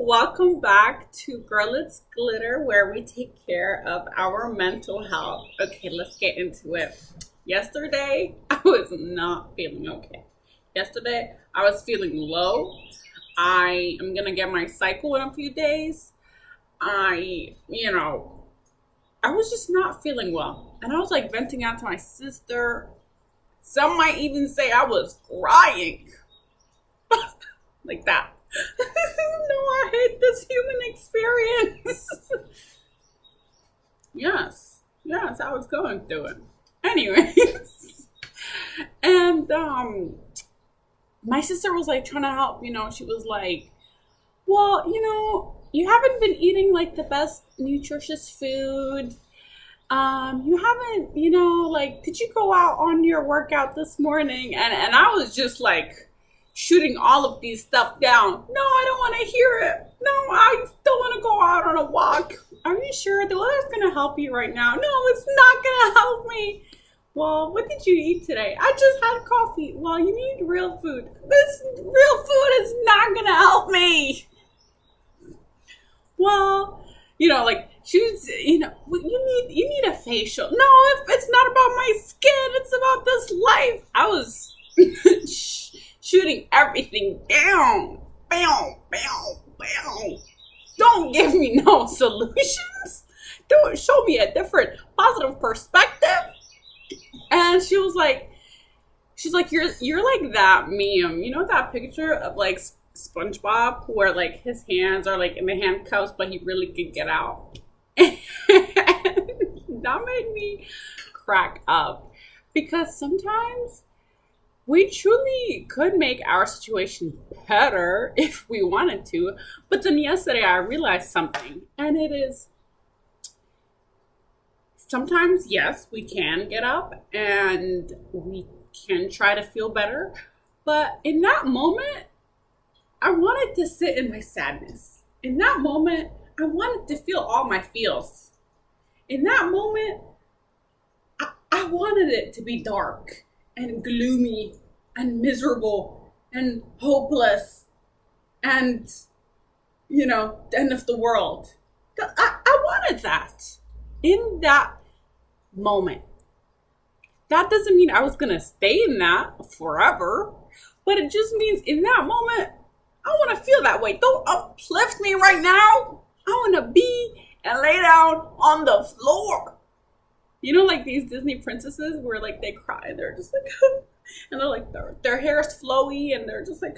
Welcome back to Girl It's Glitter, where we take care of our mental health. Okay, let's get into it. Yesterday, I was not feeling okay. Yesterday, I was feeling low. I am gonna get my cycle in a few days. I was just not feeling well. And I was like venting out to my sister. Some might even say I was crying. Like that. No, I hate this human experience. Yes, I was going through it. Anyways, and my sister was like trying to help. She was like, "Well, you haven't been eating like the best nutritious food. You haven't, like, did you go out on your workout this morning?" And I was just like shooting all of these stuff down. No, I don't want to hear it. No, I don't want to go out on a walk. Are you sure the weather's going to help you right now? No, it's not going to help me. Well, what did you eat today? I just had coffee. Well, you need real food. This real food is not going to help me. Well, like she was, you need a facial. No, if it's not about my skin, it's about this life. I was shooting everything down. Bam, bam, bam. Don't give me no solutions. Don't show me a different positive perspective. And she's like, you're like that meme. You know that picture of like SpongeBob where like his hands are like in the handcuffs, but he really could get out. And that made me crack up because sometimes we truly could make our situation better if we wanted to. But then yesterday I realized something, and it is sometimes, yes, we can get up and we can try to feel better. But in that moment, I wanted to sit in my sadness. In that moment, I wanted to feel all my feels. In that moment, I wanted it to be dark and gloomy and miserable and hopeless and, the end of the world. I wanted that in that moment. That doesn't mean I was going to stay in that forever, but it just means in that moment, I want to feel that way. Don't uplift me right now. I want to be and lay down on the floor. Like these Disney princesses where like they cry and they're just like, and they're like, their hair's flowy and they're just like,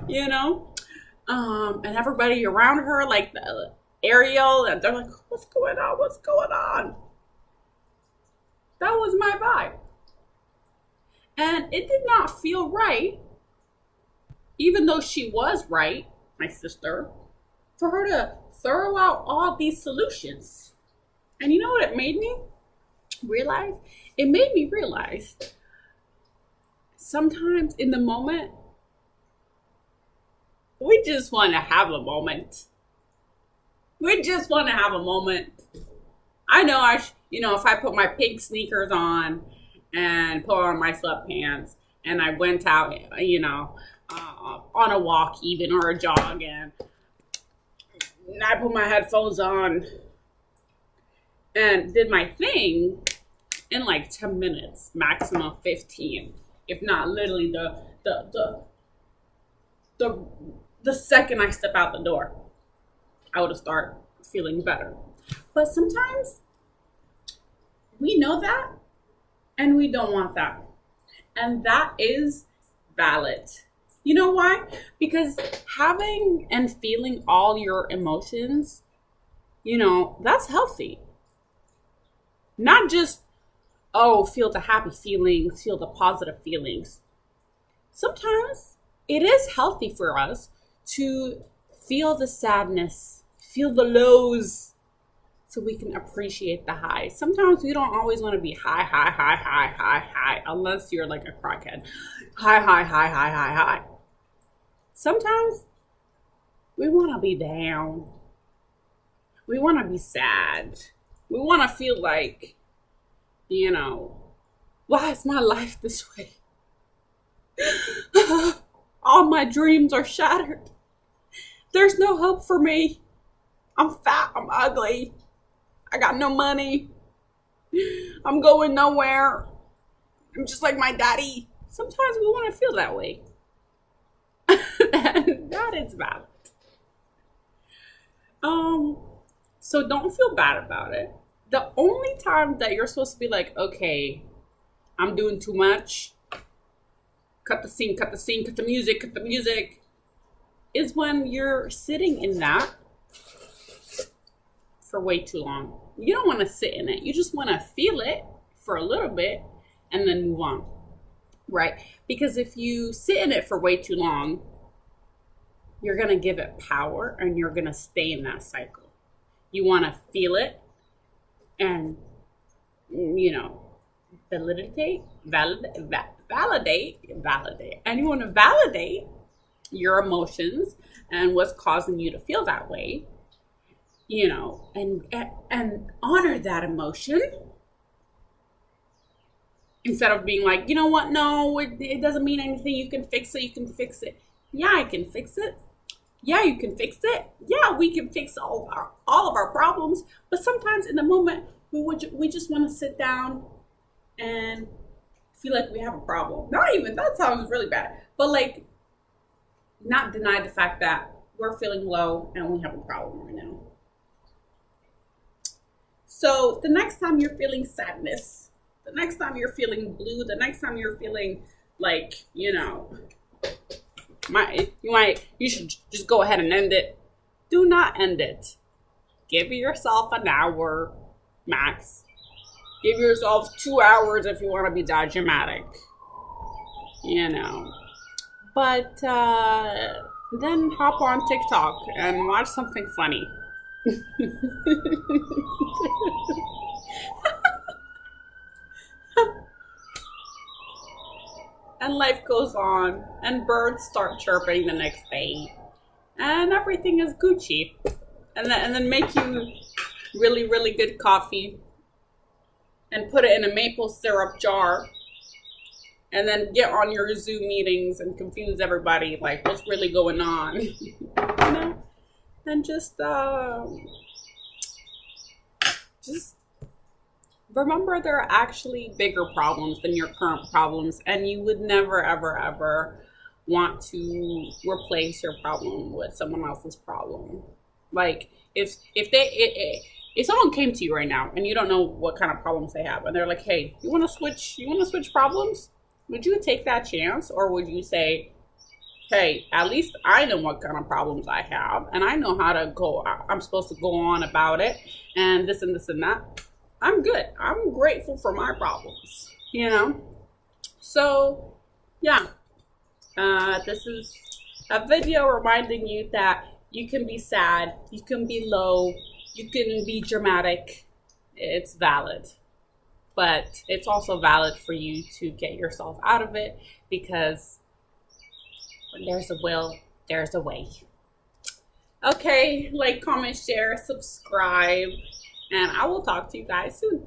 and everybody around her, like the Ariel, and they're like, what's going on? What's going on? That was my vibe. And it did not feel right, even though she was right, my sister, for her to throw out all these solutions. And you know what it made me realize? It made me realize sometimes in the moment, we just want to have a moment. We just want to have a moment. I know if I put my pink sneakers on and put on my sweatpants and I went out, on a walk even or a jog and I put my headphones on and did my thing in like 10 minutes, maximum 15, if not literally the second I step out the door, I would have started feeling better. But sometimes we know that and we don't want that. And that is valid. You know why? Because having and feeling all your emotions, that's healthy. Not just, feel the happy feelings, feel the positive feelings. Sometimes it is healthy for us to feel the sadness, feel the lows, so we can appreciate the highs. Sometimes we don't always want to be high, unless you're like a crackhead. High. Sometimes we want to be down. We want to be sad. We want to feel like, why is my life this way? All my dreams are shattered. There's no hope for me. I'm fat. I'm ugly. I got no money. I'm going nowhere. I'm just like my daddy. Sometimes we want to feel that way. And that is valid. So don't feel bad about it. The only time that you're supposed to be like, okay, I'm doing too much. Cut the scene, cut the scene, cut the music, is when you're sitting in that for way too long. You don't want to sit in it. You just want to feel it for a little bit and then move on, right? Because if you sit in it for way too long, you're going to give it power and you're going to stay in that cycle. You want to feel it and, validate. And you want to validate your emotions and what's causing you to feel that way, and honor that emotion instead of being like, you know what, no, it doesn't mean anything, you can fix it. Yeah, I can fix it. Yeah, you can fix it. Yeah, we can fix all of our problems. But sometimes in the moment, we just want to sit down and feel like we have a problem. Not even, that sounds really bad. But like, not deny the fact that we're feeling low and we have a problem right now. So the next time you're feeling sadness, the next time you're feeling blue, the next time you're feeling like, you should just go ahead and end it. Do not end it. Give yourself an hour max. Give yourself 2 hours if you want to be that dramatic. But then hop on TikTok and watch something funny. And life goes on, and birds start chirping the next day, and everything is Gucci. And then make you really, really good coffee, and put it in a maple syrup jar, and then get on your Zoom meetings and confuse everybody, like what's really going on, and just remember there are actually bigger problems than your current problems, and you would never, ever, ever want to replace your problem with someone else's problem. Like if someone came to you right now and you don't know what kind of problems they have, and they're like, "Hey, you want to switch problems?" Would you take that chance, or would you say, "Hey, at least I know what kind of problems I have, and I know how to go. I'm supposed to go on about it, and this and this and that. I'm good. I'm grateful for my problems." So, yeah. This is a video reminding you that you can be sad, you can be low, you can be dramatic. It's valid. But it's also valid for you to get yourself out of it, because when there's a will, there's a way. Okay, like, comment, share, subscribe, and I will talk to you guys soon.